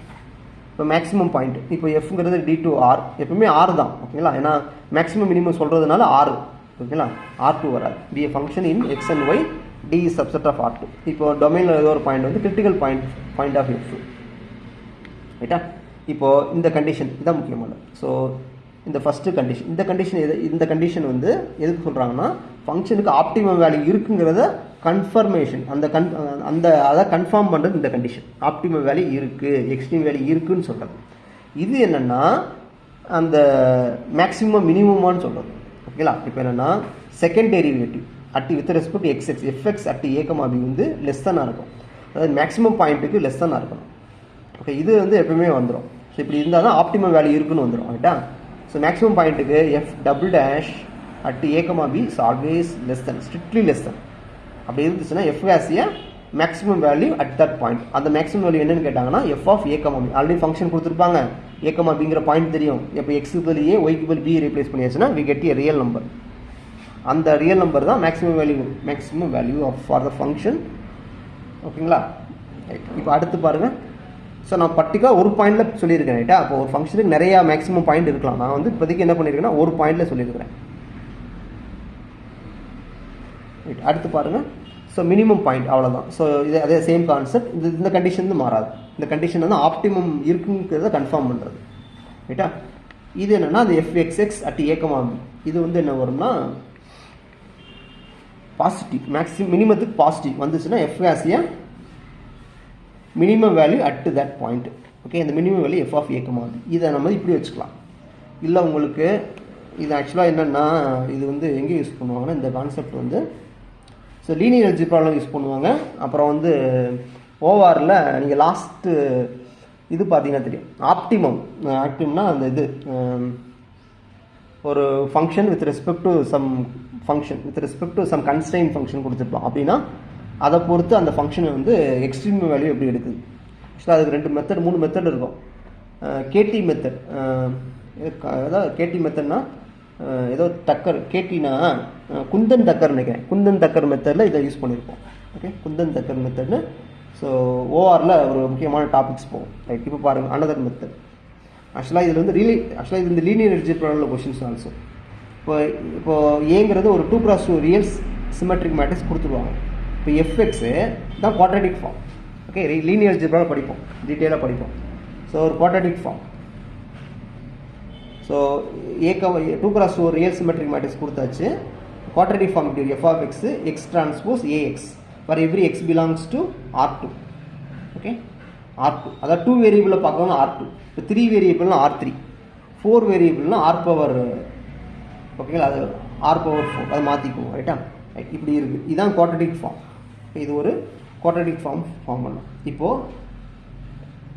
S1: இப்போ மேக்ஸிமம் பாயிண்ட் இப்போ எஃப்ங்கிறது D2R எப்பவுமே R தான் ஓகேங்களா. ஏன்னா மேக்ஸிமம் மினிமம் சொல்கிறதுனால R ஓகேங்களா. R2 வராது. Be a function in X and Y D is subset of R2. இப்போ டொமைனில் ஏதோ ஒரு பாயிண்ட் வந்து கிரிட்டிக்கல் பாயிண்ட் ஆஃப் எஃப் ரைட்டா. இப்போது இந்த கண்டிஷன் இதுதான் முக்கியமானது. ஸோ இந்த ஃபஸ்ட்டு கண்டிஷன் இந்த கண்டிஷன் வந்து எதுக்கு சொல்கிறாங்கன்னா ஃபங்க்ஷனுக்கு ஆப்டிமம் வேல்யூ இருக்குங்கிறத கன்ஃபர்மேஷன் அதை கன்ஃபார்ம் பண்ணுறது இந்த கண்டிஷன். ஆப்டிமம் வேல்யூ இருக்குது எக்ஸ்ட்ரீம் வேல்யூ இருக்குதுன்னு சொல்கிறது. இது என்னென்னா அந்த மேக்ஸிமம் மினிமமானு சொல்கிறது ஓகேங்களா. இப்போ என்னென்னா second derivative with respect x x f x a comma b வந்து லெஸ் தானாக இருக்கும். அதாவது மேக்ஸிமம் பாயிண்ட்டுக்கு லெஸ் தானாக இருக்கணும். ஓகே இது வந்து எப்பவுமே வந்துடும். ஸோ இப்படி இருந்தால் தான் ஆப்டிமம் வேல்யூ இருக்குன்னு வந்துடும் ரைட்டா. ஸோ மேக்ஸிமம் பாயிண்ட்டுக்கு f double dash a comma b is always less than strictly less than. அப்படி இருந்துச்சுன்னா f has a maximum value at that point. அந்த மேக்ஸிமம் வேல்யூ என்னன்னு கேட்டாங்கன்னா f of a comma b. Already function கொடுத்துருப்பாங்க. A comma பிங்கிற point தெரியும். இப்போ எக்ஸுக்கு பதில் ஏ ஒய்க்கு பதில் பி ரீப்ளேஸ் பண்ணியாச்சுன்னா we get a real number. அந்த ரியல் நம்பர் தான் maximum value for the function ஓகேங்களா. இப்போ அடுத்து பாருங்கள். ஸோ நான் பர்டிகுலர் ஒரு பாயிண்டில் சொல்லியிருக்கேன் ரைட்டா. அப்போ ஒரு ஃபங்க்ஷனுக்கு நிறையா மேக்ஸிமம் பாயிண்ட் இருக்கலாம். நான் வந்து இப்போதைக்கு என்ன பண்ணியிருக்கேன்னா ஒரு பாயிண்டில் சொல்லியிருக்கிறேன். ரைட் அடுத்து பாருங்கள். ஸோ மினிமம் பாயிண்ட் அவ்வளோதான். ஸோ இது அதே சேம் கான்செப்ட். இந்த கண்டிஷன் வந்து மாறாது. இந்த கண்டிஷன் வந்து ஆப்டிமம் இருக்குங்கிறத கன்ஃபார்ம் பண்ணுறது ரைட்டா. இது என்னென்னா அந்த எஃப்எக்ஸ்எக்ஸ் ஏ கமா பி இது வந்து என்ன வரும்னா பாசிட்டிவ் மினிமத்துக்கு பாசிட்டிவ் வந்துச்சுன்னா f has a minimum value at that point. Okay இந்த minimum value f of a comma b இதை நம்ம இப்படி வச்சுக்கலாம். இல்லை உங்களுக்கு இது ஆக்சுவலாக என்னென்னா இது வந்து எங்கே யூஸ் பண்ணுவாங்கன்னா இந்த கான்செப்ட் வந்து ஸோ லீனியர் அல்ஜிப்ராவில் யூஸ் பண்ணுவாங்க. அப்புறம் வந்து ஓஆரில் நீங்கள் லாஸ்ட்டு இது பார்த்தீங்கன்னா தெரியும் ஆப்டிமம்னா அந்த இது ஒரு function with respect to some constrain function கொடுத்துருப்போம். அப்படின்னா அதை பொறுத்து அந்த ஃபங்க்ஷனை வந்து எக்ஸ்ட்ரீம் வேல்யூ எப்படி எடுக்குது. ஆக்சுவலாக அதுக்கு 3 மெத்தட் இருக்கும். கேடி மெத்தட் அதாவது கேடி மெத்தட்னா ஏதோ கேட்டினா குந்தன் தக்கர் நினைக்கிறேன். குந்தன் தக்கர் மெத்தடில் இதை யூஸ் பண்ணியிருப்போம். ஓகே குந்தன் தக்கர் மெத்தட்னு. ஸோ ஓஆரில் ஒரு முக்கியமான டாபிக்ஸ் போகும். ரைட் இப்போ பாருங்கள் அனதர் மெத்தட். ஆக்சுவலாக இதில் வந்து இது இந்த லீனியர் அல்ஜிப்ராவில் கொஷின்ஸ் ஆல்சோ. இப்போது ஏங்கிறது ஒரு 2x2 ரியல் சிமெட்ரிக் மேட்ரிக்ஸ் கொடுத்துருவாங்க. இப்போ எஃப்எக்ஸு தான் குவாட்ரேட்டிக் ஃபார்ம். ஓகே லீனியர் அல்ஜிப்ராவில் படிப்போம், டீட்டெயிலாக படிப்போம். ஸோ ஒரு quadratic form. So 2x2 real symmetric matrix கொடுத்தாச்சு. குவாட்ரேட்டிக் ஃபார்ம் இப்படி f of x x transpose ax for every x belongs to R2. Okay R2 அதாவது 2 வேரியபிளில் பார்க்கணும் R2. இப்போ 3 வேரியபிள்னா R3, 4 வேரியபிள்னா R பவர் ஓகேங்களா. அது R பவர் 4 அதை மாற்றிக்குவோம் ரைட்டா. ரைட் இப்படி இருக்குது. இதுதான் குவாட்ரேட்டிக் ஃபார்ம். இது ஒரு குவாட்ரேட்டிக் ஃபார்ம் பண்ணலாம். இப்போது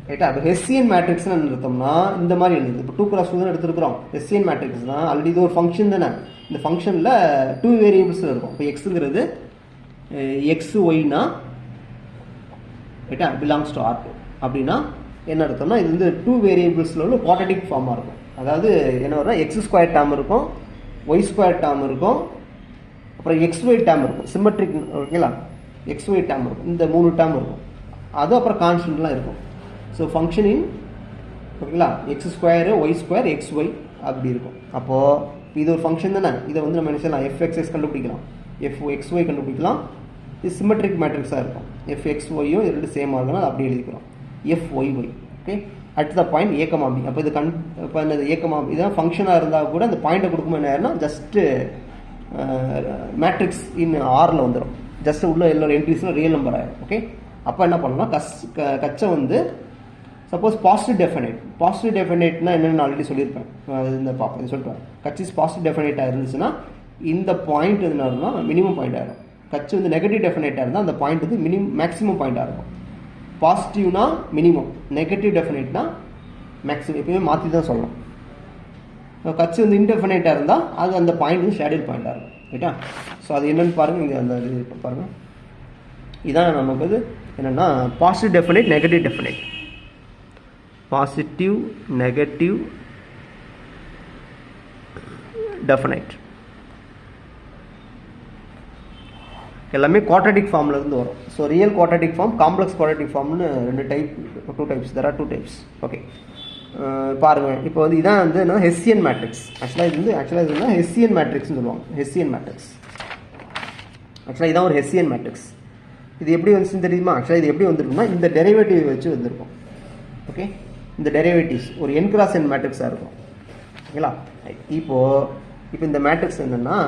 S1: ரைட்டா. இப்போ ஹெஸ்ஸியன் மேட்ரிக்ஸ்னு எடுத்தோம்னா இந்த மாதிரி எழுதுது. இப்போ 2x2 தான் எடுத்துருக்குறோம். ஹெஸ்ஸியன் மேட்ரிக்ஸ்னா ஆல்ரெடி இது ஒரு ஃபங்க்ஷன் தானே. இந்த ஃபங்க்ஷனில் 2 வேரியபிள்ஸ் இருக்கும். இப்போ எக்ஸுங்கிறது எக்ஸ் ஒய்னா ரைட்டா பிலாங்ஸ் டு R2 அப்படின்னா என்ன அர்த்தம்னா இது வந்து 2 வேரியபிள்ஸில் உள்ள குவாட்ரேட்டிக் ஃபார்மாக இருக்கும். அதாவது என்ன வரும்னா x² டேர்ம் இருக்கும், y² டேர்ம் இருக்கும், அப்புறம் XY டேர்ம் இருக்கும், சிமெட்ரிக் ஓகேங்களா, XY டேர்ம் இருக்கும், இந்த 3 டேர்ம் இருக்கும். அது அப்புறம் கான்ஸ்டன்ட்லாம் இருக்கும். ஸோ ஃபங்க்ஷன் இன் ஓகேங்களா x square y square xy அப்படி இருக்கும். அப்போது இது ஒரு ஃபங்க்ஷன் தானே, இதை வந்து நம்ம என்ன செய்யலாம், fxx கண்டுபிடிக்கலாம், fxy கண்டுபிடிக்கலாம். இது சிமெட்ரிக் மேட்ரிக்ஸாக இருக்கும். fxyயும் இது ரெண்டு சேமாக இருக்குன்னா அது அப்படியே எழுதிக்கிறோம், fyy. ஓகே, அடுத்த பாயிண்ட் a, b. அப்போ இது இப்போ இந்த a, b இதான் ஃபங்க்ஷனாக இருந்தால் கூட அந்த பாயிண்ட்டை கொடுக்கும்போது என்ன ஆயிருன்னா ஜஸ்ட்டு மேட்ரிக்ஸ் இன் ஆரில் வந்துடும். ஜஸ்ட் உள்ள எல்லா என்ட்ரிஸில் ரியல் நம்பர் ஆகிடும். ஓகே, அப்போ என்ன பண்ணலாம், கச்சை வந்து சப்போஸ் பாசிட்டிவ் டெஃபினைட்னா என்னென்னு ஆல்ரெடி சொல்லியிருப்பேன், இந்த பார்ப்போம் இது சொல்லிட்டு கட்சி பாசிட்டிவ் டெஃபினைட்டாக இருந்துச்சுன்னா இந்த பாயிண்ட் எதுனா மினிமம் பாயிண்ட் ஆகிடும். கட்சி வந்து நெகட்டிவ் டெஃபினைட்டாக இருந்தால் அந்த பாயிண்ட் வந்து மேக்ஸிமம் பாயிண்டாக இருக்கும். பாசிட்டிவ்னா மினிமம், நெகட்டிவ் டெஃபினைட்னா மேக்ஸிமம், எப்பயுமே மாற்றி தான் சொல்லணும். கட்சி வந்து இன்டெஃபினைட்டாக இருந்தால் அது அந்த பாயிண்ட் வந்து ஷேடில் பாயிண்டாக இருக்கும். ரைட்டா, ஸோ அது என்னென்னு பாருங்கள், இங்கே அந்த இது பாருங்கள். இதான் நமக்கு வந்து என்னென்னா positive definite, negative definite, positive negative definite எல்லாமே குவாட்ரட்டிக் ஃபார்மில் இருந்து வரும். So real quadratic form, complex quadratic ஃபார்ம்னு 2 types, there are 2 types. Okay, பாருங்கள். இப்போ வந்து இதான் வந்து என்ன, ஹெஸ்ஸியன் மேட்ரிக்ஸ். ஆக்சுவலாக இது வந்து ஹெஸ்ஸியன் மேட்ரிக்ஸ்னு சொல்லுவாங்க. ஹெஸ்ஸியன் மேட்ரிக்ஸ் ஆக்சுவலாக இதான் ஒரு ஹெஸ்ஸியன் மேட்ரிக்ஸ். இது எப்படி வந்துச்சுன்னு தெரியுமா? ஆக்சுவலாக இது எப்படி வந்துருக்குன்னா இந்த டெரிவேட்டிவ் வச்சு வந்திருக்கும். ஓகே, இந்த டெரிவேட்டிவ்ஸ் ஒரு n x n மேட்ரிக்ஸாக இருக்கும். ஓகேங்களா, இப்போ இந்த மேட்ரிக்ஸ் என்னென்னா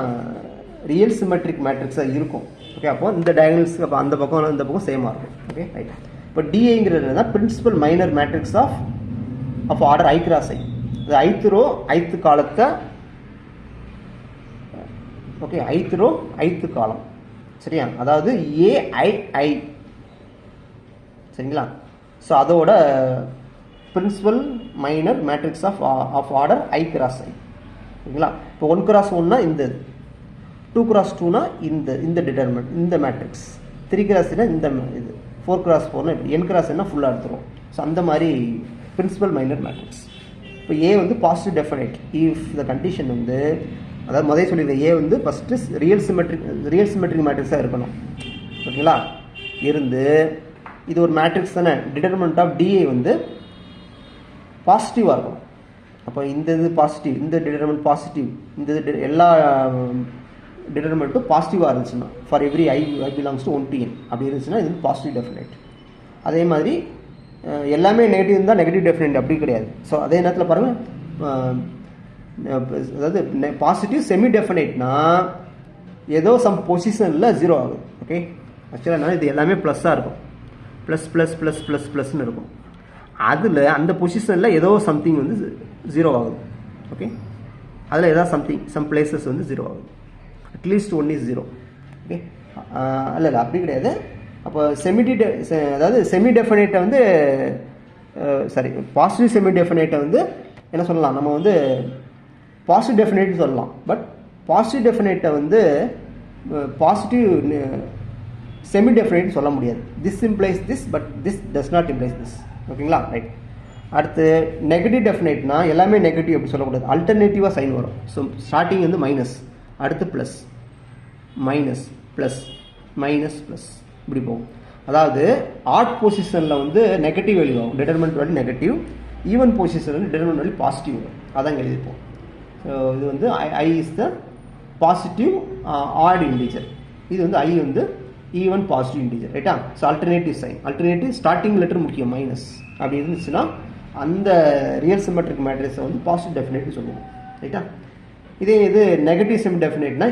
S1: ரியல் சிமெட்ரிக் மேட்ரிக்ஸாக இருக்கும். ஓகே, அப்போ இந்த டயகனல்ஸ்க்கு அப்போ அந்த பக்கம் இந்த பக்கம் சேமாக இருக்கும். Okay, right. இப்போ டிஐங்கிறது என்னன்னா principal minor matrix of order i x i. அது ith ரோ ith காலத்தை, okay, ith row ith column, சரியா? அதாவது ai, சரிங்களா? ஸோ அதோட principal minor matrix of order i x i. ஓகேங்களா, இப்போ 1 x 1னா இந்த 2 x 2னா இந்த டிட்டர்மெண்ட், இந்த மேட்ரிக்ஸ், 3 x 3னா இந்த இது, 4 x 4னா இப்படி, n x n ஃபுல்லாக எடுத்துரும். ஸோ அந்த மாதிரி பிரின்சிபல் மைனர் மேட்ரிக்ஸ். இப்போ ஏ வந்து positive definite if the condition வந்து, அதாவது முதல்ல சொல்லியிருக்கேன், ஏ வந்து ஃபஸ்ட்டு ரியல் சிமெட்ரிக் மேட்ரிக்ஸாக இருக்கணும். ஓகேங்களா, இருந்து இது ஒரு மேட்ரிக்ஸ் தானே, டிட்டர்மெண்ட் ஆஃப் டிஏ வந்து பாசிட்டிவாக இருக்கும். அப்போ இந்த இது பாசிட்டிவ், இந்த டிட்டர்மெண்ட் பாசிட்டிவ், இந்த இது எல்லா டிட்டர்மெண்ட்டும் பாசிட்டிவாக இருந்துச்சுன்னா, for every I belongs to 1 to n அப்படி இருந்துச்சுன்னா இது பாசிட்டிவ் டெஃபினைட். அதே மாதிரி எல்லாமே நெகட்டிவ் இருந்தால் நெகட்டிவ் டெஃபினைட் அப்படி கிடையாது. ஸோ அதே நேரத்தில் பாருங்கள், அதாவது பாசிட்டிவ் செமி டெஃபினைட்னா ஏதோ சம் பொசிஷனில் 0 ஆகுது. ஓகே, ஆக்சுவலாக இது எல்லாமே ப்ளஸ்ஸாக இருக்கும், ப்ளஸ்ன்னு இருக்கும். அதில் அந்த பொசிஷனில் ஏதோ சம்திங் வந்து 0 ஆகுது. ஓகே, அதில் ஏதாவது சம் பிளேசஸ் வந்து 0 ஆகுது. At least 1 is 0. ஓகே, இல்லை அப்படி கிடையாது. அப்போ அதாவது செமி டெஃபினைட்டை வந்து சாரி பாசிட்டிவ் செமி டெஃபினைட்டை வந்து என்ன சொல்லலாம், நம்ம வந்து பாசிட்டிவ் டெஃபினைட்னு சொல்லலாம். பட் பாசிட்டிவ் டெஃபினைட்டை வந்து பாசிட்டிவ் செமி டெஃபினைட்னு சொல்ல முடியாது. This implies this, but this does not implies this. ஓகேங்களா, ரைட். அடுத்து நெகட்டிவ் டெஃபினைட்னா எல்லாமே நெகட்டிவ் அப்படி சொல்லக்கூடாது, அல்டர்னேட்டிவாக சைன் வரும். ஸோ ஸ்டார்டிங் வந்து மைனஸ், அடுத்து plus, minus plus, minus plus இப்படி போகும். அதாவது ஆட் பொசிஷனில் வந்து நெகட்டிவ் வேல்யூ ஆகும், டிட்டர்மெண்ட் வேல்யூ நெகட்டிவ். ஈவன் பொசிஷனில் வந்து டிட்டர்மெண்ட் வேல்யூ பாசிட்டிவ் வரும். அதான் எழுதிப்போம். ஸோ இது வந்து i is the positive odd integer, இது வந்து ஐ வந்து ஈவன் பாசிட்டிவ் இன்டிஜர். ரைட்டா? So alternative sign, alternative starting letter முக்கியம், மைனஸ் அப்படி இருந்துச்சுன்னா அந்த ரியல் சிமெட்ரிக் மேட்ரிக்ஸை வந்து பாசிட்டிவ் டெஃபினைட்னு சொல்லுவோம். ரைட்டா? இதே இது நெகட்டிவ் செமி டெஃபினைட்னா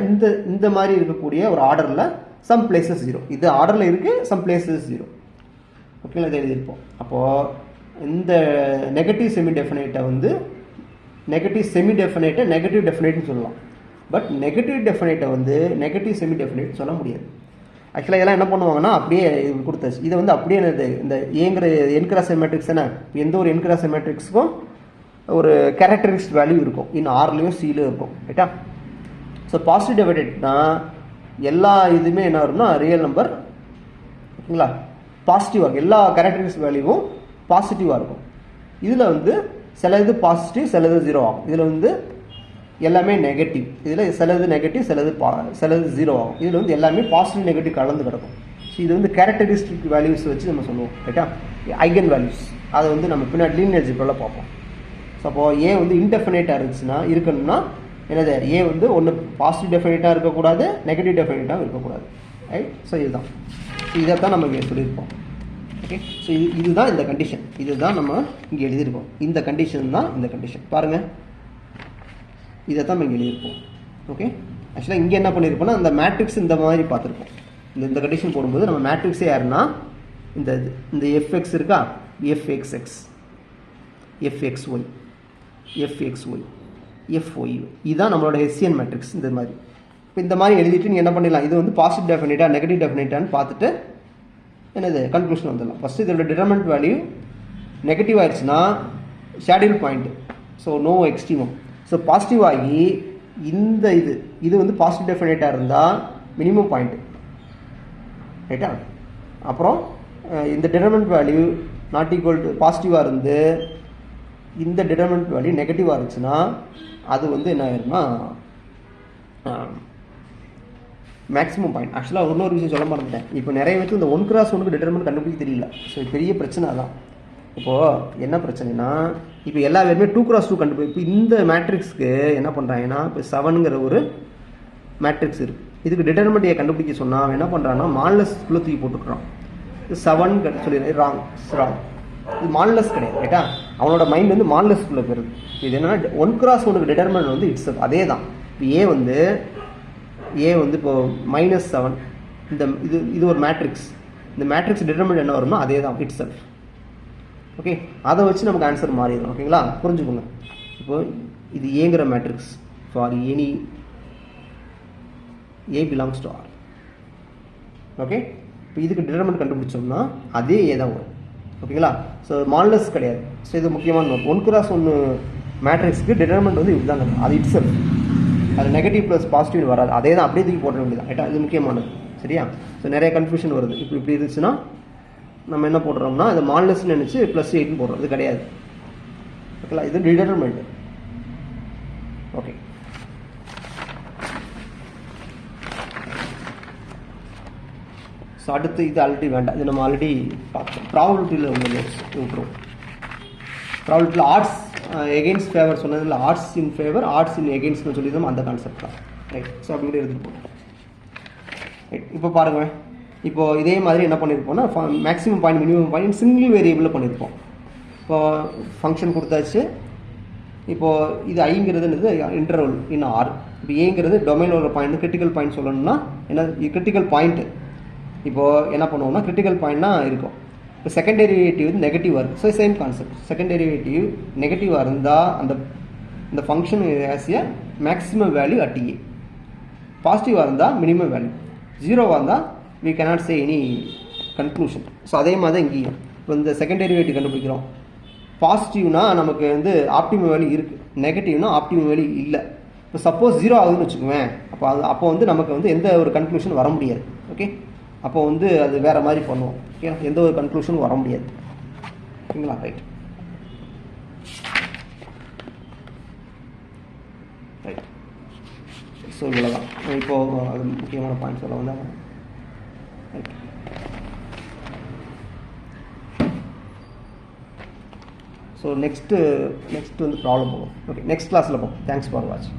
S1: இந்த மாதிரி இருக்கக்கூடிய ஒரு ஆர்டரில் சம் பிளேசஸ் 0, இது ஆர்டரில் இருக்குது, சம் பிளேசஸ் 0. ஓகேங்களா, இதை எழுதியிருப்போம். அப்போது இந்த நெகட்டிவ் செமி டெஃபினைட்டை வந்து நெகட்டிவ் டெஃபினைட்னு சொல்லலாம். பட் நெகட்டிவ் டெஃபினைட்டை வந்து நெகட்டிவ் செமி டெஃபினைட் சொல்ல முடியாது. ஆக்சுவலாக இதெல்லாம் என்ன பண்ணுவாங்கன்னா அப்படியே கொடுத்தாச்சு, இதை வந்து அப்படியே இந்த ஏங்கிற n x n மேட்ரிக்ஸ் தானே, எந்த ஒரு n x n மேட்ரிக்ஸுக்கும் ஒரு கேரக்டரிஸ்டிக் வேல்யூ இருக்கும், இன்னும் ஆர்லேயும் சீலையும் இருக்கும். ரைட்டா? ஸோ பாசிட்டிவ் டெஃபினைட்னா எல்லா இதுவுமே என்ன வரும்னா ரியல் நம்பர். ஓகேங்களா, பாசிட்டிவாக இருக்கும், எல்லா கேரக்டரிஸ்டிக் வேல்யூவும் பாசிட்டிவாக இருக்கும். இதில் வந்து சில இது பாசிட்டிவ், சில இது 0 ஆகும். இதில் வந்து எல்லாமே நெகட்டிவ். இதில் சிலது நெகட்டிவ், சிலது ஜீரோ ஆகும். இதில் வந்து எல்லாமே பாசிட்டிவ் நெகட்டிவ் கலந்து கிடக்கும். ஸோ இது வந்து கேரக்டரிஸ்டிக் வேல்யூஸ் வச்சு நம்ம சொல்லுவோம், ரைட்டா? ஐகன் வேல்யூஸ் அதை வந்து நம்ம பின்னாடி லீனியர் அல்ஜிப்ராவில் பார்ப்போம். ஸோ அப்போது ஏ வந்து இன்டெஃபினைட்டாக இருக்கணும்னா என்னது, ஏ வந்து ஒன்று பாசிட்டிவ் டெஃபினைட்டாக இருக்கக்கூடாது, நெகட்டிவ் டெஃபினைட்டாகவும் இருக்கக்கூடாது, ரைட்? ஸோ இதுதான், இதைத்தான் நம்ம இங்கே சொல்லியிருப்போம். ஓகே, ஸோ இதுதான் இந்த கண்டிஷன், இதுதான் நம்ம இங்கே எழுதியிருக்கோம். இந்த கண்டிஷன் தான் இந்த கண்டிஷன் பாருங்கள், இதை தான் நம்ம இங்கே எழுதியிருப்போம். ஓகே, ஆக்சுவலாக இங்கே என்ன பண்ணியிருப்போம்னா அந்த மேட்ரிக்ஸ் இந்த மாதிரி பார்த்துருப்போம். இந்த கண்டிஷன் போடும்போது நம்ம மேட்ரிக்ஸே யாருன்னா இந்த எஃப்எக்ஸ் இருக்கா, எஃப்எக்ஸ்எக்ஸ், எஃப்எக்ஸ்ஒய், எஃப்எக்ஸ்ஒய், எஃப்ஒய், இதுதான் நம்மளோட ஹெசியன் மேட்ரிக்ஸ். இந்த மாதிரி இப்போ இந்த மாதிரி எழுதிட்டு நீங்கள் என்ன பண்ணிடலாம், இது வந்து பாசிட்டிவ் டெஃபினைட்டாக நெகட்டிவ் டெஃபினைட்டான்னு பார்த்துட்டு என்னது கன்க்ளூஷன் வந்துடலாம். ஃபஸ்ட்டு இதோட டிட்டர்மெண்ட் வேல்யூ நெகட்டிவ் ஆயிடுச்சுன்னா saddle point, so no extremum. So positive ஆகி இந்த இது வந்து பாசிட்டிவ் டெஃபினைட்டாக இருந்தால் மினிமம் பாயிண்ட், ரைட்டா? அப்புறம் இந்த determinant value not equal to பாசிட்டிவாக இருந்து இந்த டிட்டர்மெண்ட் வேல்யூ நெகட்டிவாக இருந்துச்சுன்னா அது வந்து என்ன ஆயிரும்னா மேக்ஸிமம் பாயிண்ட். ஆக்சுவலாக இன்னொரு விஷயம் சொல்ல மறந்துட்டேன். இப்போ நிறைய பேருக்கு இந்த 1x1 டிட்டர்மெண்ட் கண்டுபிடிக்க தெரியல. ஸோ பெரிய பிரச்சனை தான். இப்போது என்ன பிரச்சனைனா, இப்போ எல்லா பேருமே 2x2 கண்டுபிடி. இப்போ இந்த மேட்ரிக்ஸ்க்கு என்ன பண்ணுறாங்கன்னா, இப்போ 7ங்கிற ஒரு மேட்ரிக்ஸ் இருக்குது, இதுக்கு டிட்டர்மெண்ட் கண்டுபிடிக்க சொன்னால் அவன் என்ன பண்ணுறான்னா மாடுலஸ்க்குள்ளே தூக்கி போட்டுக்கிறான். இது 7 சொல்லிடுறேன், ராங். இது மாடுலஸ் கிடையாது, ரைட்டா? அவனோட மைண்ட் வந்து மாடுலஸ்க்குள்ளே போயிருது. இது என்னென்னா 1x1 டிட்டர்மெண்ட் வந்து இட்ஸ் அதே தான். இப்போ ஏ வந்து இப்போது -7, இந்த இது ஒரு மேட்ரிக்ஸ். இந்த மேட்ரிக்ஸ் டிட்டர்மெண்ட் என்ன வரும்னா அதே தான், இட்ஸ் செல்ஃப். ஓகே, அதை வச்சு நமக்கு ஆன்சர் மாறிடும். ஓகேங்களா, புரிஞ்சுக்கோங்க. இப்போ இது ஏங்கிற matrix for any a belongs to R. Okay, இப்போ இதுக்கு டிட்டர்மெண்ட் கண்டுபிடிச்சோம்னா அதே ஏ தான் வரும். ஓகேங்களா, ஸோ மாடுலஸ் கிடையாது. ஸோ இது முக்கியமான 1x1 மேட்ரிக்ஸ்க்கு டிட்டர்மெண்ட் வந்து இப்படி தான் இருக்கும், அது இட்ஸ் செல்ஃப். அது நெகட்டிவ் ப்ளஸ் பாசிட்டிவ் வராது, அதே தான் அப்படியே தூக்கி போட வேண்டியதான், ரைட்டா? இது முக்கியமானது, சரியா? ஸோ நிறைய கன்ஃபியூஷன் வருது. இப்படி இருந்துச்சுன்னா நம்ம என்ன போடுறோம்னா அது மாடுலஸ்ன்னு நினச்சி +8 போடுறோம், இது கிடையாது. ஓகேங்களா, இது டிட்டர்மெண்ட். ஓகே, ஸோ அடுத்து இது ஆல்ரெடி வேண்டாம், இது நம்ம ஆல்ரெடி பார்த்தோம். ப்ராபபிலிட்டியில் உள்ள நோட்ஸ் விட்டுருவோம். ப்ராபபிலிட்டியில் ஆர்ட்ஸ் எகெயின்ஸ்ட் ஃபேவர் சொன்னதில் ஆர்ட்ஸ் இன் ஃபேவர், ஆர்ட்ஸ் இன் எகெயின்ஸ்ட்னு சொல்லியிருந்தோம், அந்த கான்செப்ட் தான், ரைட்? ஸோ அப்படி கூட எடுத்துகிட்டு போகிறோம், ரைட்? இப்போ பாருங்கள், இப்போது இதே மாதிரி என்ன பண்ணியிருப்போம்னா maximum point minimum point single வேரியபிளில் பண்ணியிருப்போம். இப்போது ஃபங்க்ஷன் கொடுத்தாச்சு. இப்போது இது ஐங்கிறது இன்டர்வல் இன் ஆர். இப்போ ஏங்கிறது டொமைனில் உள்ள பாயிண்ட், கிரிட்டிக்கல் பாயிண்ட் சொல்லணும்னா என்ன, கிரிட்டிக்கல் பாயிண்ட்டு. இப்போது என்ன பண்ணுவோம்னா கிரிட்டிக்கல் பாயிண்ட்னா இருக்கும். இப்போ செகண்ட் டெரிவேட்டிவ் வந்து நெகட்டிவாக இருக்குது. So same concept, second derivative நெகட்டிவாக இருந்தால் அந்த function has a maximum value at a. பாசிட்டிவாக இருந்தால் மினிமம் வேல்யூ, ஜீரோவாக இருந்தால் we cannot say any conclusion. So அதே மாதிரி தான் இங்கேயும். இப்போ இந்த செகண்ட் டெரிவேட்டிவ் கண்டுபிடிக்கிறோம். பாசிட்டிவ்னா நமக்கு வந்து ஆப்டிமம் வேல்யூ இருக்குது, நெகட்டிவ்னா ஆப்டிமம் வேல்யூ இல்லை. இப்போ சப்போஸ் 0 ஆகுதுன்னு வச்சுக்குவேன், அப்போ வந்து நமக்கு வந்து எந்த ஒரு கன்க்ளூஷன் வர முடியாது. ஓகே, அப்போ வந்து அது வேறு மாதிரி பண்ணுவோம். ஓகே, எந்த ஒரு கன்க்ளூஷனும் வர முடியாது. ஓகேங்களா, ரைட்? ரைட், ஸோ இவ்வளோ தான். இப்போது அது முக்கியமான பாயிண்ட்ஸ் எல்லாம் வந்து ரைட். ஸோ நெக்ஸ்ட்டு வந்து ப்ராப்ளம் போகும். ஓகே, நெக்ஸ்ட் கிளாஸில் போகும். தேங்க்ஸ் ஃபார் வாட்சிங்.